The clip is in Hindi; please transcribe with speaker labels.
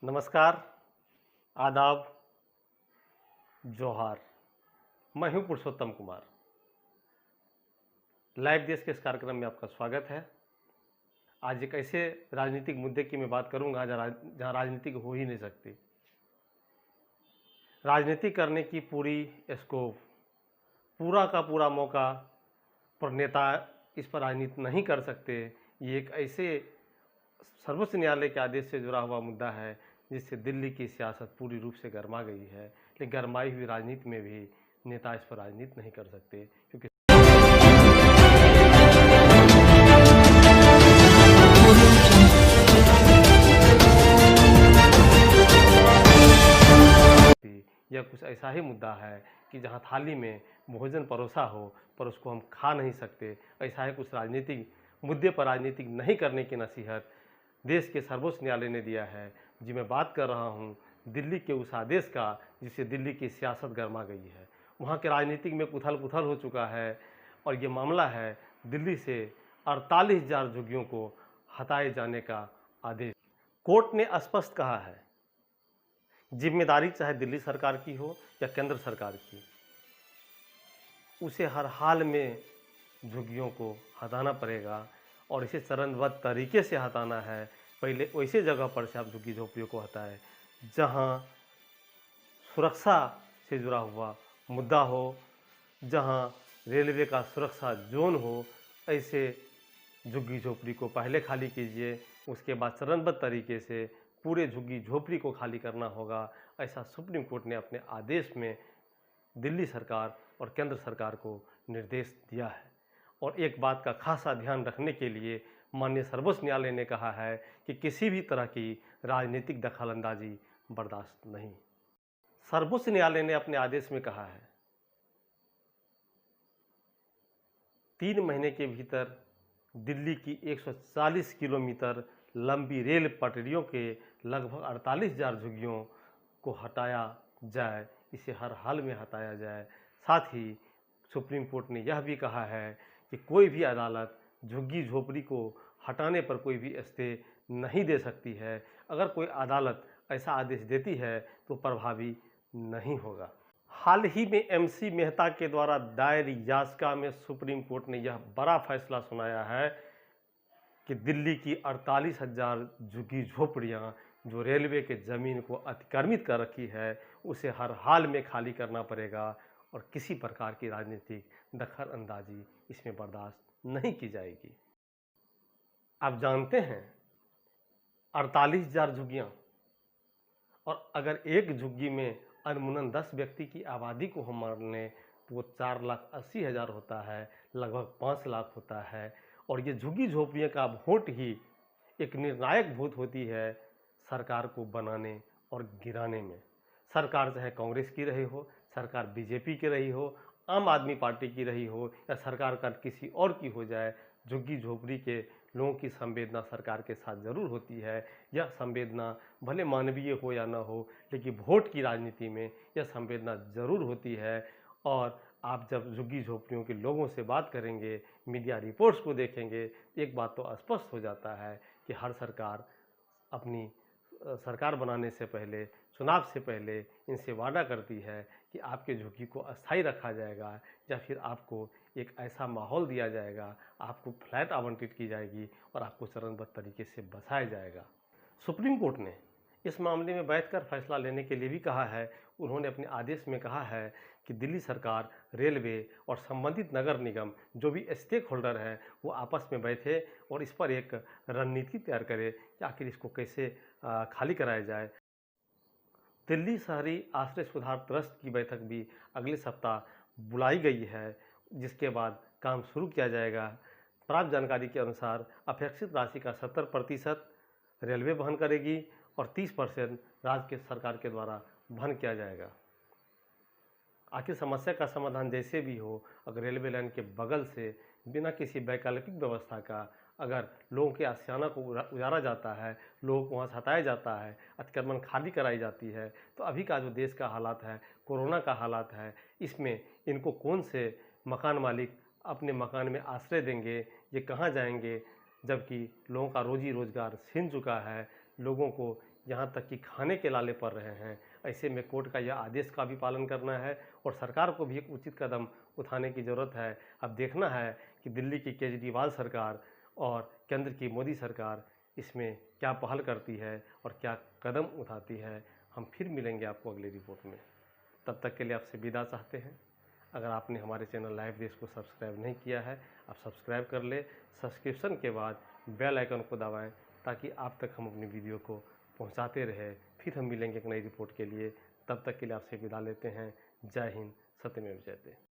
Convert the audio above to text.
Speaker 1: नमस्कार, आदाब, जोहार। मैं हूं पुरुषोत्तम कुमार। लाइव देश के इस कार्यक्रम में आपका स्वागत है। आज एक ऐसे राजनीतिक मुद्दे की मैं बात करूंगा जहां राजनीतिक हो ही नहीं सकती। राजनीति करने की पूरी स्कोप, पूरा का पूरा मौका पर नेता इस पर राजनीति नहीं कर सकते। ये एक ऐसे सर्वोच्च न्यायालय के आदेश से जुड़ा हुआ मुद्दा है जिससे दिल्ली की सियासत पूरी रूप से गर्मा गई है। लेकिन गरमाई हुई राजनीति में भी नेता इस पर राजनीति नहीं कर सकते, क्योंकि यह कुछ ऐसा ही मुद्दा है कि जहां थाली में भोजन परोसा हो पर उसको हम खा नहीं सकते। ऐसा है कुछ राजनीतिक मुद्दे पर राजनीतिक नहीं करने की नसीहत देश के सर्वोच्च न्यायालय ने दिया है। जी, मैं बात कर रहा हूं दिल्ली के उस आदेश का जिससे दिल्ली की सियासत गर्मा गई है। वहां के राजनीतिक में उथल पुथल हो चुका है और ये मामला है दिल्ली से 48,000 झुग्गियों को हटाए जाने का आदेश। कोर्ट ने स्पष्ट कहा है, जिम्मेदारी चाहे दिल्ली सरकार की हो या केंद्र सरकार की, उसे हर हाल में झुग्गियों को हटाना पड़ेगा और इसे चरणबद्ध तरीके से हटाना है। पहले वैसे जगह पर से आप झुग्गी झोपड़ियों को हटाएं जहां सुरक्षा से जुड़ा हुआ मुद्दा हो, जहां रेलवे का सुरक्षा जोन हो। ऐसे झुग्गी झोपड़ी को पहले खाली कीजिए, उसके बाद चरणबद्ध तरीके से पूरे झुग्गी झोपड़ी को खाली करना होगा। ऐसा सुप्रीम कोर्ट ने अपने आदेश में दिल्ली सरकार और केंद्र सरकार को निर्देश दिया है। और एक बात का खासा ध्यान रखने के लिए माननीय सर्वोच्च न्यायालय ने कहा है कि किसी भी तरह की राजनीतिक दखलंदाजी बर्दाश्त नहीं। सर्वोच्च न्यायालय ने अपने आदेश में कहा है 3 महीने के भीतर दिल्ली की 140 किलोमीटर लंबी रेल पटरियों के लगभग 48,000 झुग्गियों को हटाया जाए, इसे हर हाल में हटाया जाए। साथ ही सुप्रीम कोर्ट ने यह भी कहा है कि कोई भी अदालत झुग्गी झोपड़ी को हटाने पर कोई भी स्टे नहीं दे सकती है। अगर कोई अदालत ऐसा आदेश देती है तो प्रभावी नहीं होगा। हाल ही में MC मेहता के द्वारा दायर याचिका में सुप्रीम कोर्ट ने यह बड़ा फैसला सुनाया है कि दिल्ली की 48,000 झुग्गी झोपड़ियां जो रेलवे के ज़मीन को अतिक्रमित कर रखी है, उसे हर हाल में खाली करना पड़ेगा और किसी प्रकार की राजनीतिक दखल अंदाजी इसमें बर्दाश्त नहीं की जाएगी। आप जानते हैं 48,000 झुग्गियाँ, और अगर एक झुग्गी में अनमुनन 10 व्यक्ति की आबादी को हम मान लें तो वो 4,80,000 होता है, लगभग 5 लाख होता है। और ये झुग्गी झोपड़ियों का वोट ही एक निर्णायक वोट होती है सरकार को बनाने और गिराने में। सरकार चाहे कांग्रेस की रही हो, सरकार बीजेपी की रही हो, आम आदमी पार्टी की रही हो या सरकार का किसी और की हो जाए, झुग्गी झोपड़ी के लोगों की संवेदना सरकार के साथ ज़रूर होती है। यह संवेदना भले मानवीय हो या ना हो, लेकिन वोट की राजनीति में यह संवेदना ज़रूर होती है। और आप जब झुग्गी झोपड़ियों के लोगों से बात करेंगे, मीडिया रिपोर्ट्स को देखेंगे, एक बात तो स्पष्ट हो जाता है कि हर सरकार अपनी सरकार बनाने से पहले, चुनाव से पहले इनसे वादा करती है कि आपके झुग्गी को अस्थायी रखा जाएगा या फिर आपको एक ऐसा माहौल दिया जाएगा, आपको फ्लैट आवंटित की जाएगी और आपको चरणबद्ध तरीके से बसाया जाएगा। सुप्रीम कोर्ट ने इस मामले में बैठकर फैसला लेने के लिए भी कहा है। उन्होंने अपने आदेश में कहा है कि दिल्ली सरकार, रेलवे और संबंधित नगर निगम जो भी स्टेक होल्डर हैं वो आपस में बैठे और इस पर एक रणनीति तैयार करे कि आखिर इसको कैसे खाली कराया जाए। दिल्ली शहरी आश्रय सुधार ट्रस्ट की बैठक भी अगले सप्ताह बुलाई गई है, जिसके बाद काम शुरू किया जाएगा। प्राप्त जानकारी के अनुसार अपेक्षित राशि का 70% रेलवे वहन करेगी और 30% राज्य सरकार के द्वारा वहन किया जाएगा। आखिर समस्या का समाधान जैसे भी हो, अगर रेलवे लाइन के बगल से बिना किसी वैकल्पिक व्यवस्था का अगर लोगों के आशियाना को उजाड़ा जाता है, लोगों को वहाँ से हटाया जाता है, अतिक्रमण खाली कराई जाती है, तो अभी का जो देश का हालात है, कोरोना का हालात है, इसमें इनको कौन से मकान मालिक अपने मकान में आश्रय देंगे, ये कहाँ जाएंगे, जबकि लोगों का रोजी रोजगार छिन चुका है। लोगों को यहाँ तक कि खाने के लाले पड़ रहे हैं। ऐसे में कोर्ट का यह आदेश का भी पालन करना है और सरकार को भी एक उचित कदम उठाने की ज़रूरत है। अब देखना है कि दिल्ली की केजरीवाल सरकार और केंद्र की मोदी सरकार इसमें क्या पहल करती है और क्या कदम उठाती है। हम फिर मिलेंगे आपको अगली रिपोर्ट में। तब तक के लिए आपसे विदा चाहते हैं। अगर आपने हमारे चैनल लाइव देश को सब्सक्राइब नहीं किया है, आप सब्सक्राइब कर ले। सब्सक्रिप्शन के बाद बेल आइकन को दबाएं ताकि आप तक हम अपनी वीडियो को पहुंचाते रहे। फिर हम मिलेंगे एक नई रिपोर्ट के लिए। तब तक के लिए आपसे विदा लेते हैं। जय हिंद, सत्यमेव जयते।